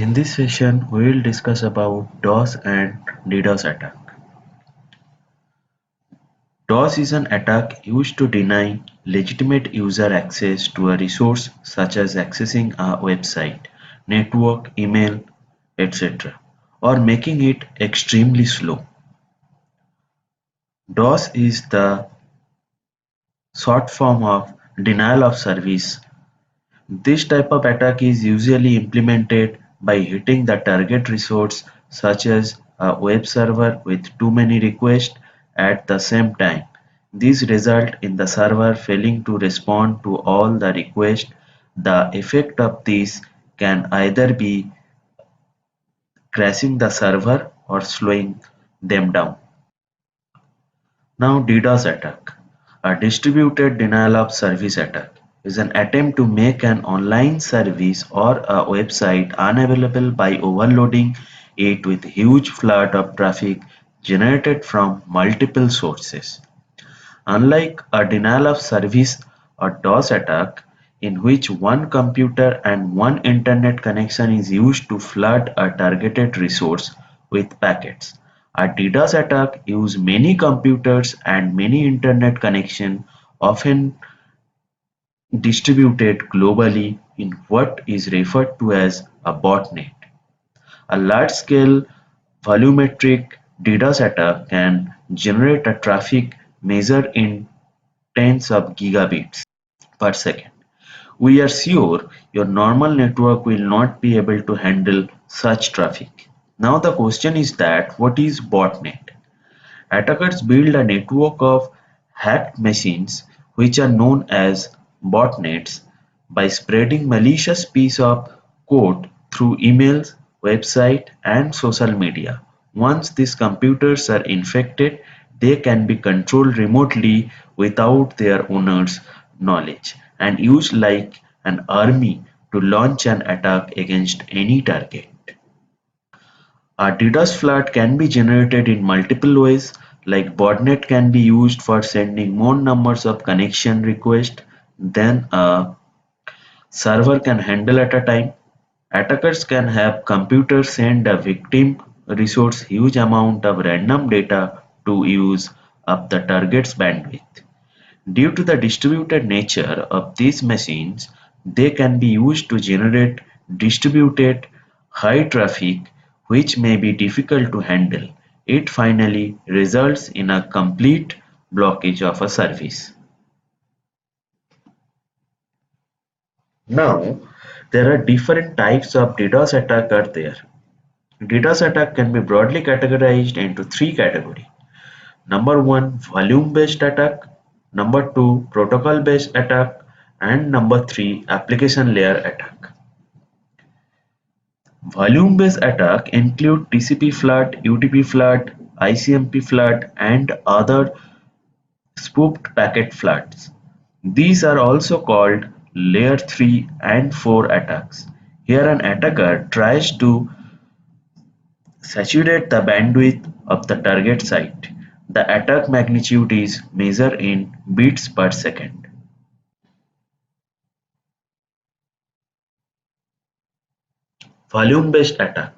In this session, we will discuss about DOS and DDoS attack. DOS is an attack used to deny legitimate user access to a resource such as accessing a website, network, email, etc., or making it extremely slow. DOS is the short form of denial of service. This type of attack is usually implemented by hitting the target resource such as a web server with too many requests at the same time. This results in the server failing to respond to all the requests. The effect of this can either be crashing the server or slowing them down. Now DDoS attack, a distributed denial of service attack, is an attempt to make an online service or a website unavailable by overloading it with huge flood of traffic generated from multiple sources. Unlike a denial of service or DOS attack, in which one computer and one internet connection is used to flood a targeted resource with packets, a DDoS attack uses many computers and many internet connections, often distributed globally in what is referred to as a botnet. A large-scale volumetric DDoS attack can generate a traffic measured in tens of gigabits per second. We are sure your normal network will not be able to handle such traffic. Now the question is that what is botnet? Attackers build a network of hacked machines which are known as botnets by spreading malicious piece of code through emails, website and social media. Once these computers are infected, they can be controlled remotely without their owner's knowledge and used like an army to launch an attack against any target. A DDoS flood can be generated in multiple ways, like botnet can be used for sending more numbers of connection requests than a server can handle at a time. Attackers can have computers send a victim resource huge amount of random data to use up the target's bandwidth. Due to the distributed nature of these machines, they can be used to generate distributed high traffic which may be difficult to handle. It finally results in a complete blockage of a service. Now, there are different types of DDoS attack are there. DDoS attack can be broadly categorized into three categories. Number one, volume-based attack. Number two, protocol-based attack. And number three, application layer attack. Volume-based attack include TCP flood, UDP flood, ICMP flood, and other spoofed packet floods. These are also called layer 3 and 4 attacks. Here an attacker tries to saturate the bandwidth of the target site. The attack magnitude is measured in bits per second. Volume-based attack.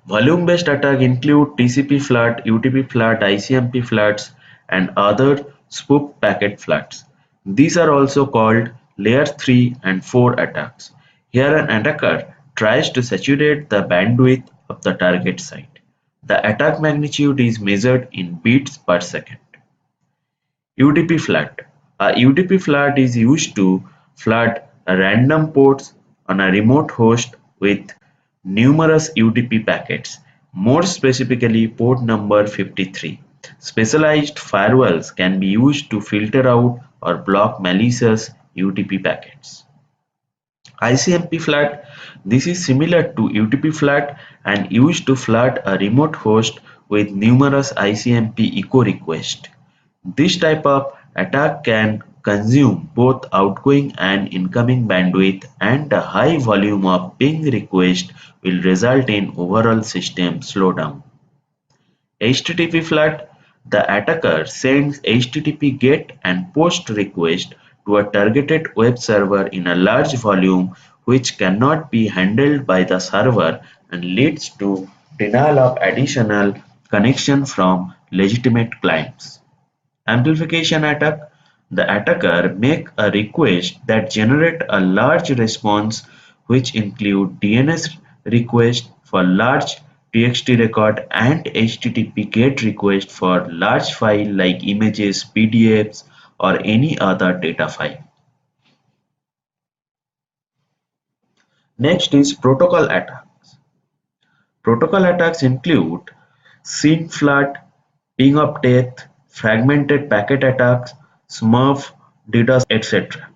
Volume-based attack include TCP flood, UTP flood, ICMP floods, and other spoof packet floods. These are also called layer 3 and 4 attacks. Here an attacker tries to saturate the bandwidth of the target site. The attack magnitude is measured in bits per second. UDP flood. A UDP flood is used to flood random ports on a remote host with numerous UDP packets, more specifically port number 53. Specialized firewalls can be used to filter out or block malicious UDP packets. ICMP flood. This is similar to UDP flood and used to flood a remote host with numerous ICMP echo requests. This type of attack can consume both outgoing and incoming bandwidth, and a high volume of ping requests will result in overall system slowdown. HTTP flood. The attacker sends HTTP GET and POST request to a targeted web server in a large volume which cannot be handled by the server and leads to denial of additional connection from legitimate clients. Amplification attack: the attacker make a request that generate a large response which include DNS request for large TXT record and HTTP GET request for large file like images, PDFs or any other data file. Next is protocol attacks. Protocol attacks include SYN flood, ping of death, fragmented packet attacks, Smurf, DDoS, etc.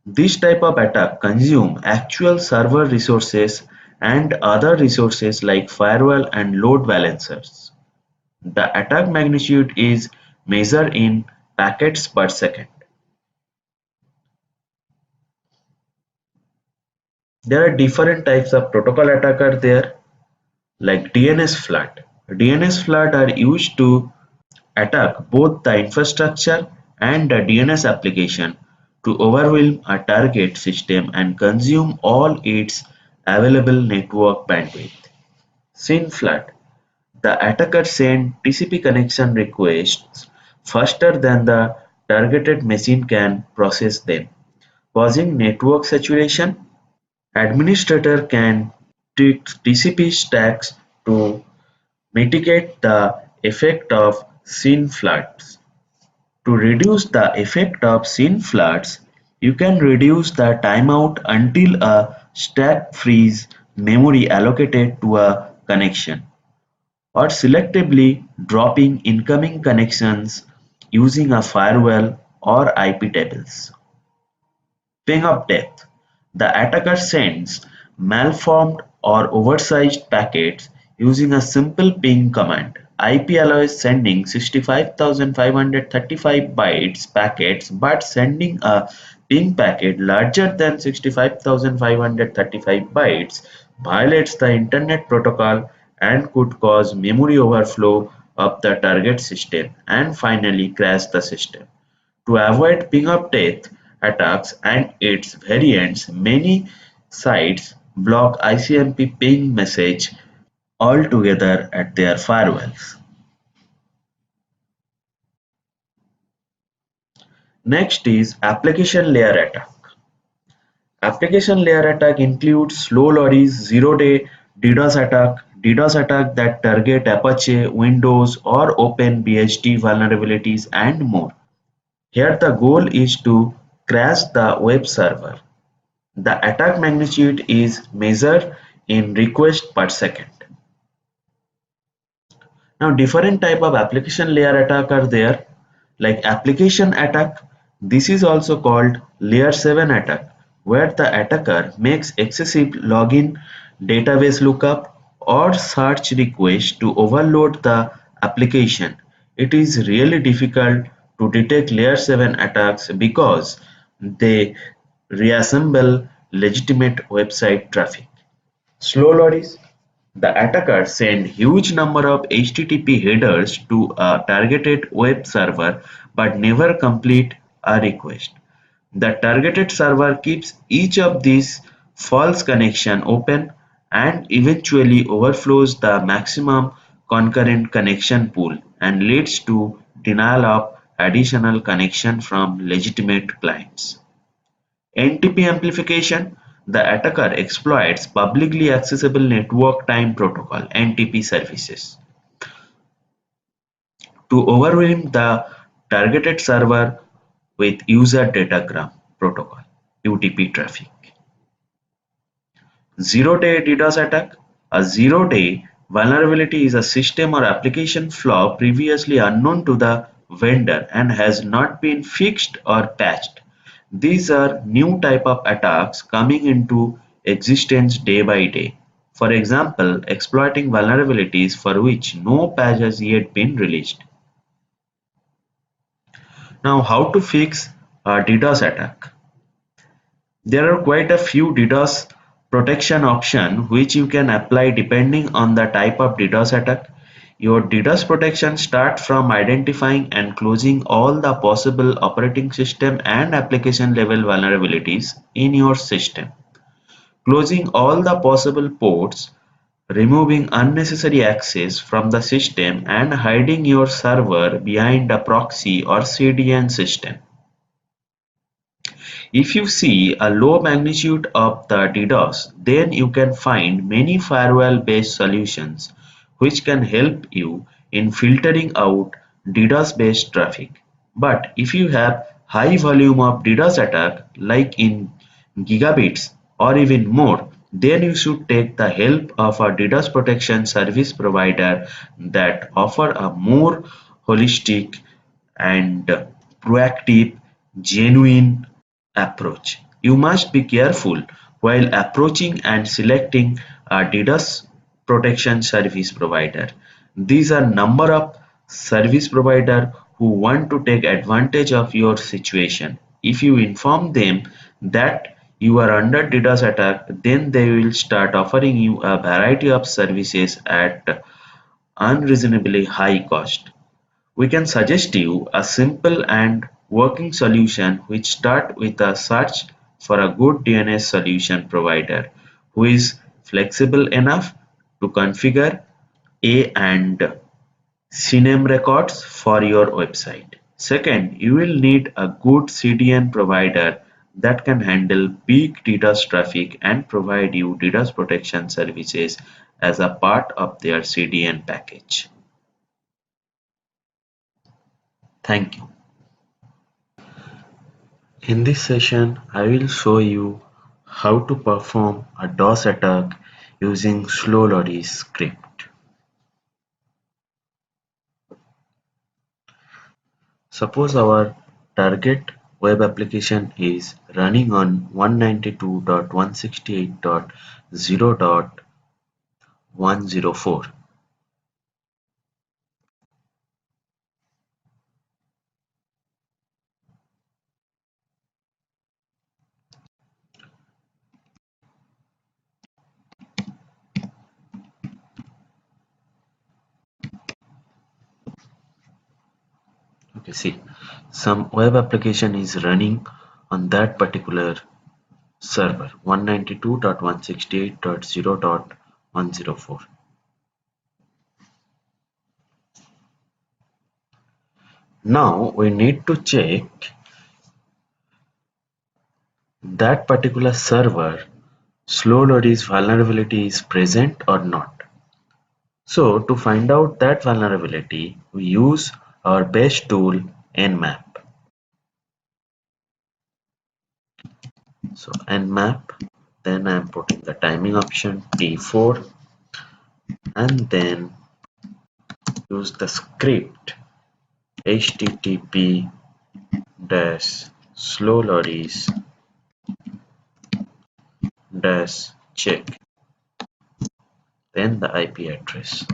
This type of attack consume actual server resources and other resources like firewall and load balancers. The attack magnitude is measured in packets per second. There are different types of protocol attacker there, like DNS flood. DNS flood are used to attack both the infrastructure and the DNS application to overwhelm a target system and consume all its available network bandwidth. SYN flood: the attacker sends TCP connection requests faster than the targeted machine can process them, causing network saturation. Administrator can tweak TCP stacks to mitigate the effect of SYN floods. To reduce the effect of SYN floods, you can reduce the timeout until a stack frees memory allocated to a connection, or selectively dropping incoming connections using a firewall or IP tables. Ping of death: the attacker sends malformed or oversized packets using a simple ping command. IP allows sending 65,535 bytes packets, but sending a ping packet larger than 65,535 bytes violates the Internet Protocol and could cause memory overflow of the target system and finally crash the system. To avoid ping of death attacks and its variants, many sites block ICMP ping message altogether at their firewalls. Next is application layer attack. Application layer attack includes slow loading, zero-day DDoS attack that target Apache, Windows, or OpenBSD vulnerabilities, and more. Here the goal is to crash the web server. The attack magnitude is measured in requests per second. Now different type of application layer attack are there, like application attack. This is also called layer 7 attack, where the attacker makes excessive login, database lookup or search requests to overload the application. It is really difficult to detect layer 7 attacks because they reassemble legitimate website traffic. Slow loading: the attacker sends huge number of HTTP headers to a targeted web server but never complete a request. The targeted server keeps each of these false connections open and eventually overflows the maximum concurrent connection pool and leads to denial of additional connection from legitimate clients. NTP amplification: the attacker exploits publicly accessible network time protocol (NTP) services to overwhelm the targeted server with user datagram protocol (UDP) traffic. Zero-day DDoS attack: a zero-day vulnerability is a system or application flaw previously unknown to the vendor and has not been fixed or patched. These are new type of attacks coming into existence day by day. For example, exploiting vulnerabilities for which no patch has yet been released. Now, how to fix a DDoS attack? There are quite a few DDoS protection options which you can apply depending on the type of DDoS attack. Your DDoS protection starts from identifying and closing all the possible operating system and application level vulnerabilities in your system. closing all the possible ports, removing unnecessary access from the system, and hiding your server behind a proxy or CDN system. If you see a low magnitude of the DDoS, then you can find many firewall-based solutions which can help you in filtering out DDoS-based traffic. But if you have high volume of DDoS attack, like in gigabits or even more, then you should take the help of a DDoS protection service provider that offer a more holistic and proactive, genuine approach. You must be careful while approaching and selecting a DDoS protection service provider. These are number of service provider who want to take advantage of your situation. If you inform them that you are under DDoS attack, then they will start offering you a variety of services at unreasonably high cost. We can suggest you a simple and working solution which start with a search for a good DNS solution provider who is flexible enough to configure A and CNAME records for your website. Second, you will need a good CDN provider that can handle peak DDoS traffic and provide you DDoS protection services as a part of their CDN package. Thank you. In this session, I will show you how to perform a DOS attack using slow loading script. Suppose our target web application is running on 192.168.0.104. Okay, see, some web application is running on that particular server 192.168.0.104. Now we need to check that particular server slow loading vulnerability is present or not. So to find out that vulnerability, we use our best tool Nmap. So Nmap, then I'm putting the timing option T4 and then use the script http dash slowloadis dash check, then the IP address.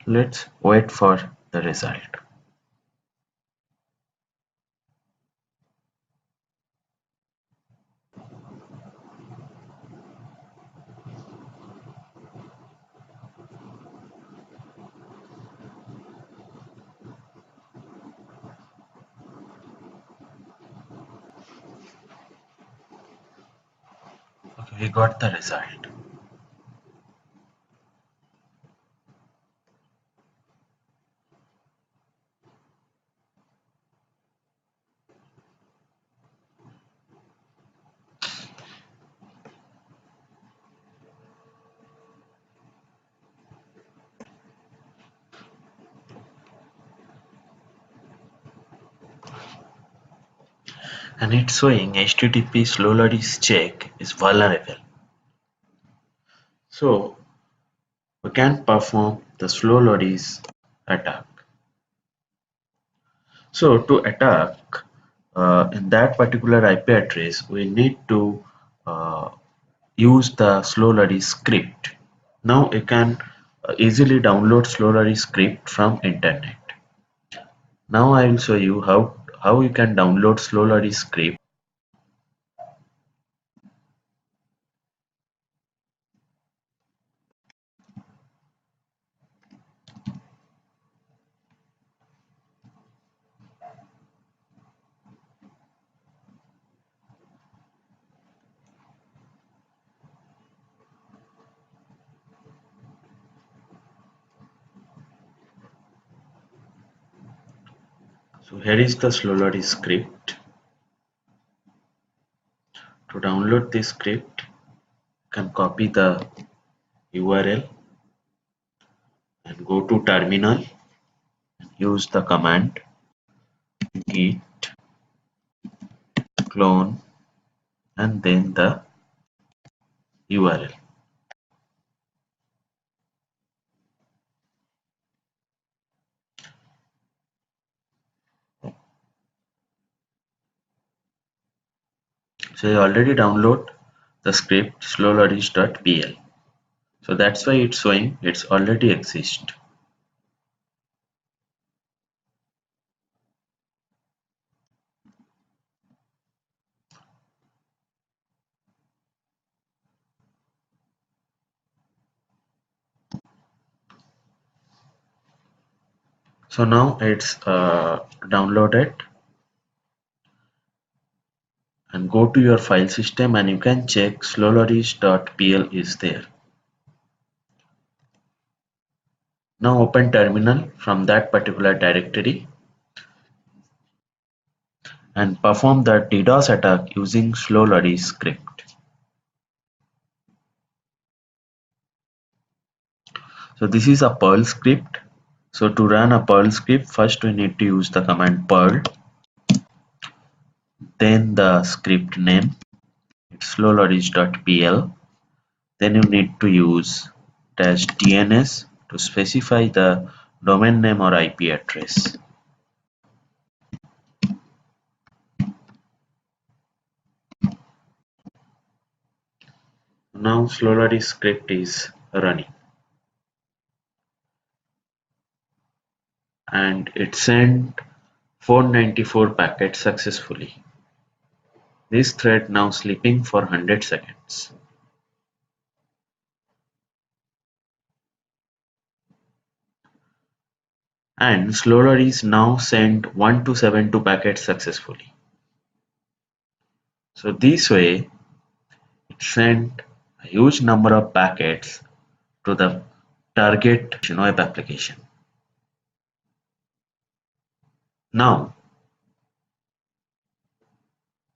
Let's wait for the result. Okay, we got the result. And it's showing HTTP slow loading check is vulnerable. So we can perform the slow loading attack. So to attack in that particular IP address, we need to use the slow loading script. Now you can easily download slow loading script from internet. Now I will show you how you can download slow loading script. So here is the Slowlari script. To download this script, you can copy the URL and go to terminal, use the command git clone and then the URL. So I already download the script slowlaris.pl. So that's why it's showing it's already exist. So now it's downloaded, and go to your file system and you can check slowlaris.pl is there. Now open terminal from that particular directory and perform the DDoS attack using Slowlaris script. So this is a Perl script. So to run a Perl script, first we need to use the command Perl, then the script name, it's slowlaris.pl. Then you need to use -dns to specify the domain name or IP address. Now Slowlaris script is running and it sent 494 packets successfully. This thread now sleeping for 100 seconds. And Slowlaris now sent 1272 packets successfully. So this way it sent a huge number of packets to the target web application. Now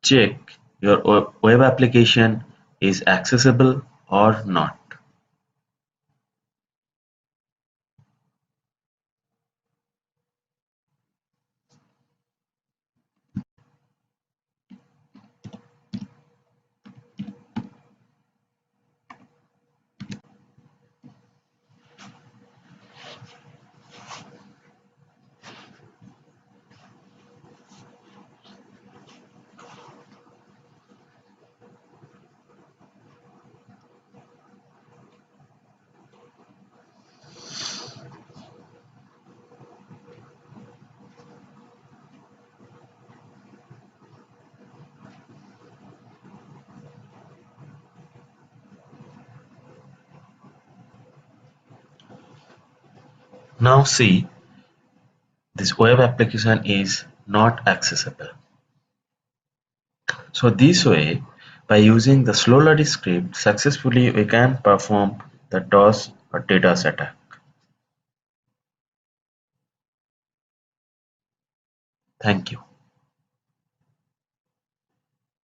check your web application is accessible or not. Now see, this web application is not accessible. So this way, by using the Slowlaris script successfully, we can perform the DOS or DDoS attack. Thank you.